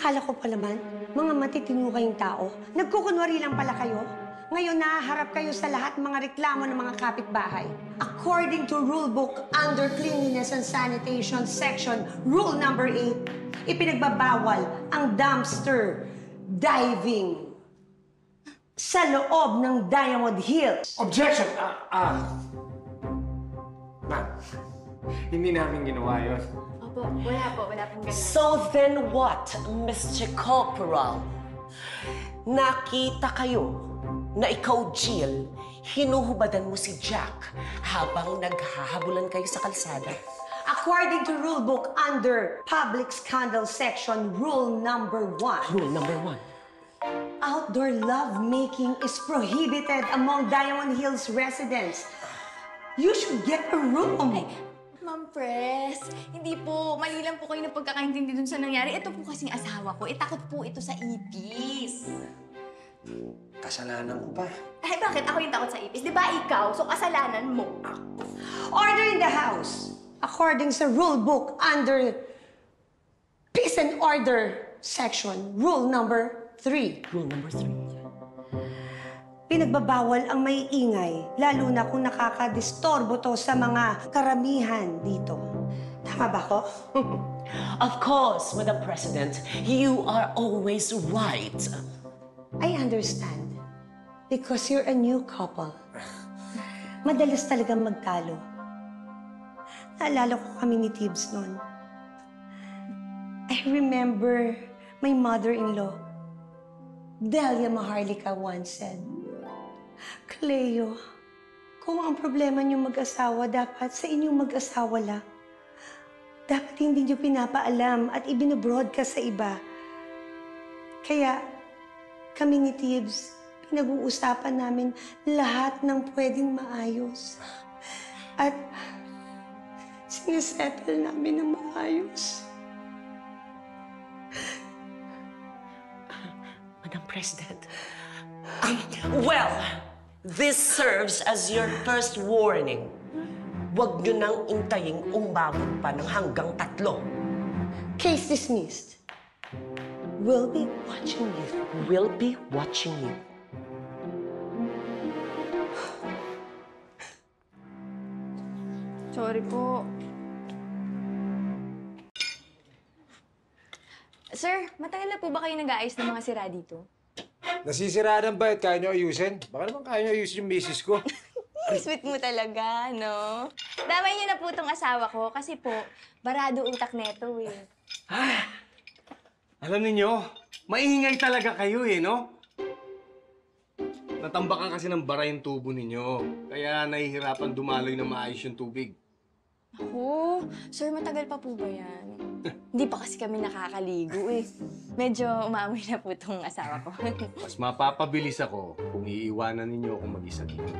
Akala ko pa naman, mga matitino kayong tao. Nagkukunwari lang pala kayo. Ngayon, nahaharap kayo sa lahat mga reklamo ng mga kapitbahay. According to Rulebook under Cleanliness and Sanitation Section, Rule number 8, ipinagbabawal ang dumpster diving sa loob ng Diamond Hills. Objection! Ma'am, hindi namin ginawa yun. Opo, wala pong ganun. So then what, Mr. Corporal? Nakita kayo na ikaw, Jill, hinuhubadan mo si Jack habang naghahabulan kayo sa kalsada? According to Rulebook under Public Scandal Section, Rule number 1. Rule number 1. Outdoor lovemaking is prohibited among Diamond Hills residents. You should get a room. Ma'am Pres, hindi po. Mali lang po kayo ng pagkakaintindi dun sa nangyari. Ito po kasing asawa ko. Takot po ito sa ipis. Kasalanan ko pa. Eh, bakit ako yung takot sa ipis? Di ba ikaw? So, kasalanan mo. Order in the house. According sa rule book under Peace and Order section, rule number 3. Rule number 3. Pinagbabawal ang may ingay, lalo na kung nakakadistorbo to sa mga karamihan dito. Tama ba ko? Of course, Madam President, you are always right. I understand. Because you're a new couple. Madalas talagang magtalo. Naalala ko kami ni Tibbs noon. I remember my mother-in-law, Delia Maharlika, once said, Cleo, kung ang problema niyo mag-asawa, dapat sa inyong mag-asawa lang. Dapat hindi niyo pinapaalam at ibinobroadcast sa iba. Kaya, kami ni Tibbs, pinag-uusapan namin lahat ng pwedeng maayos. At sinisettle namin ng maayos. Madam President, well, this serves as your first warning. Huwag niyo nang intaying umabot pa ng hanggang 3. Case dismissed. We'll be watching you. We'll be watching you. Sorry po. Sir, matagal na po ba kayo nag-aayos ng mga sira dito? Nasisiraan ba at kaya nyo ayusin? Baka naman kaya nyo ayusin yung misis ko. Sweet mo talaga, no? Damay niyo na po itong asawa ko kasi po, barado utak neto eh. Alam niyo, maingay talaga kayo eh, no? Natambakan kasi ng bara yung tubo ninyo. Kaya nahihirapan dumaloy na maayos yung tubig. Ako, sir, matagal pa po ba yan? Hindi pa kasi kami nakakaligo eh. Medyo umaamoy na po itong asawa ko. Mas mapapabilis ako kung iiwanan ninyo akong mag-isa dito.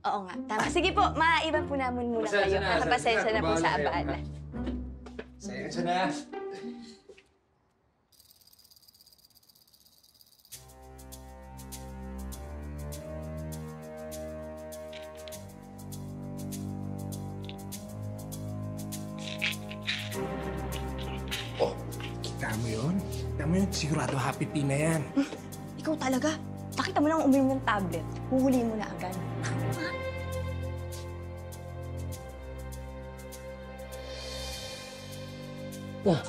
Oo nga, tama. Sige po, maiba po namin muna kayo. Nakapasensya na po sa abala. Pasensya na. Oh, kita mo yun? Kita mo yun? Sigurado happy tea na yan. Ikaw talaga? Pakita mo lang uminom ng tablet. Huhuliin mo na agad. Oh.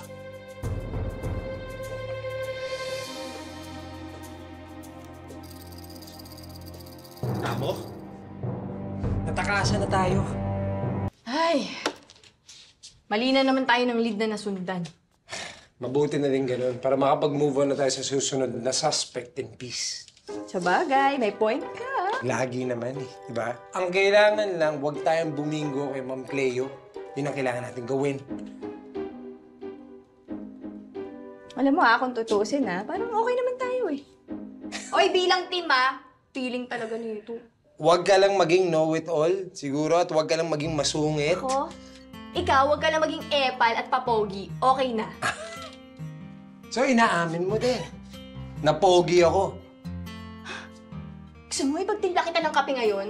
Tamo? Natakasan na tayo. Ay! Mali na naman tayo ng lead na nasundan. Mabuti na din ganun para makapag-move on na tayo sa susunod na suspect in peace. Sabagay, may point ka. Lagi naman eh, di ba? Ang kailangan lang, huwag tayong bumingo kay Ma'am Cleo. Yun ang kailangan natin gawin. Alam mo kung tutuusin parang okay naman tayo eh. Oy, bilang team feeling talaga nito. Huwag ka lang maging know-it-all, siguro, at huwag ka lang maging masungit. Ako? Ikaw, huwag ka lang maging epal at papogi. Okay na. So, inaamin mo din. Napogi ako. Gusto mo ipagtimpla kita ng kape ngayon?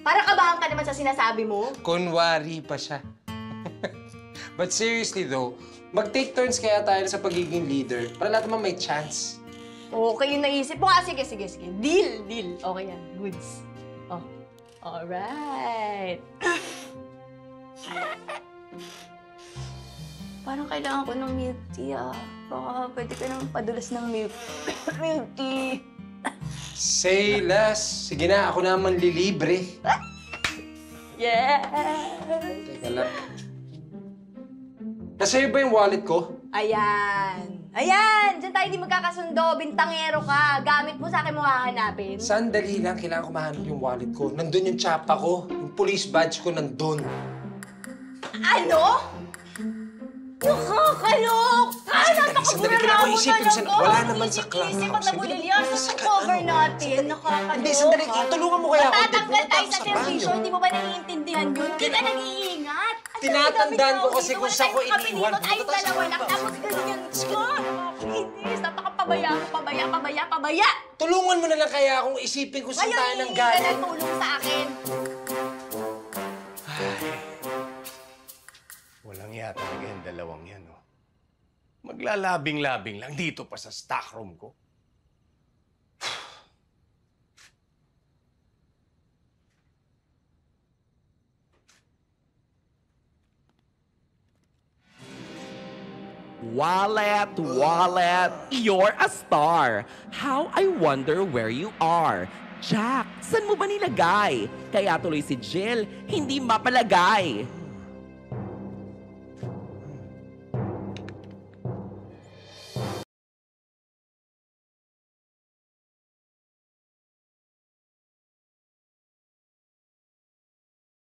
Para kabahan ka naman sa sinasabi mo? Kunwari pa siya. But seriously though, mag-take turns kaya tayo sa pagiging leader para lahat naman may chance. Okay yung naisip mo. Sige. Deal. Okay yan. Goods. Oh. Alright. Parang kailangan ko ng milk tea, ah. Baka pwede ka nang padulas ng milk tea. Say less. Sige na, ako naman lilibre. Yes! Teka lang. Nasa'yo ba yung wallet ko? Ayan! Diyan tayo hindi magkakasundo. Bintangero ka. Gamit mo sa akin mo hahanapin. Sandali lang, kailangan ko mahanap yung wallet ko. Nandun yung tsapa ko. Yung police badge ko nandun. Ano? Nakakalok! Sandali ko na ako isipin. Wala naman sa club Isip house. ang nabulilyan. Gusto cover natin. Nakakalok. Hindi, sandali. Tulungan mo kaya ako. Matatanggal tayo sa Pumunta ako servisyo. banyo. Hindi mo ba naiintindihan yun? Hindi ka nag-iingat. Tinatandaan ko kasi kung saan ko iniwan. Ay, dalawa lang. Tapos ganyan ka. Nakakainis. Napakapabaya mo. Pabaya. Tulungan mo na lang kaya akong isipin kung saan tayo Ngayon, nang hihingi ka galing. ng tulong sa akin. Walang yata talaga yung dalawang yan, oh. Maglalabing-labing lang dito pa sa stockroom ko. Wallet, you're a star. How I wonder where you are. Jack, saan mo ba nilagay? Kaya tuloy si Jill, hindi mapalagay.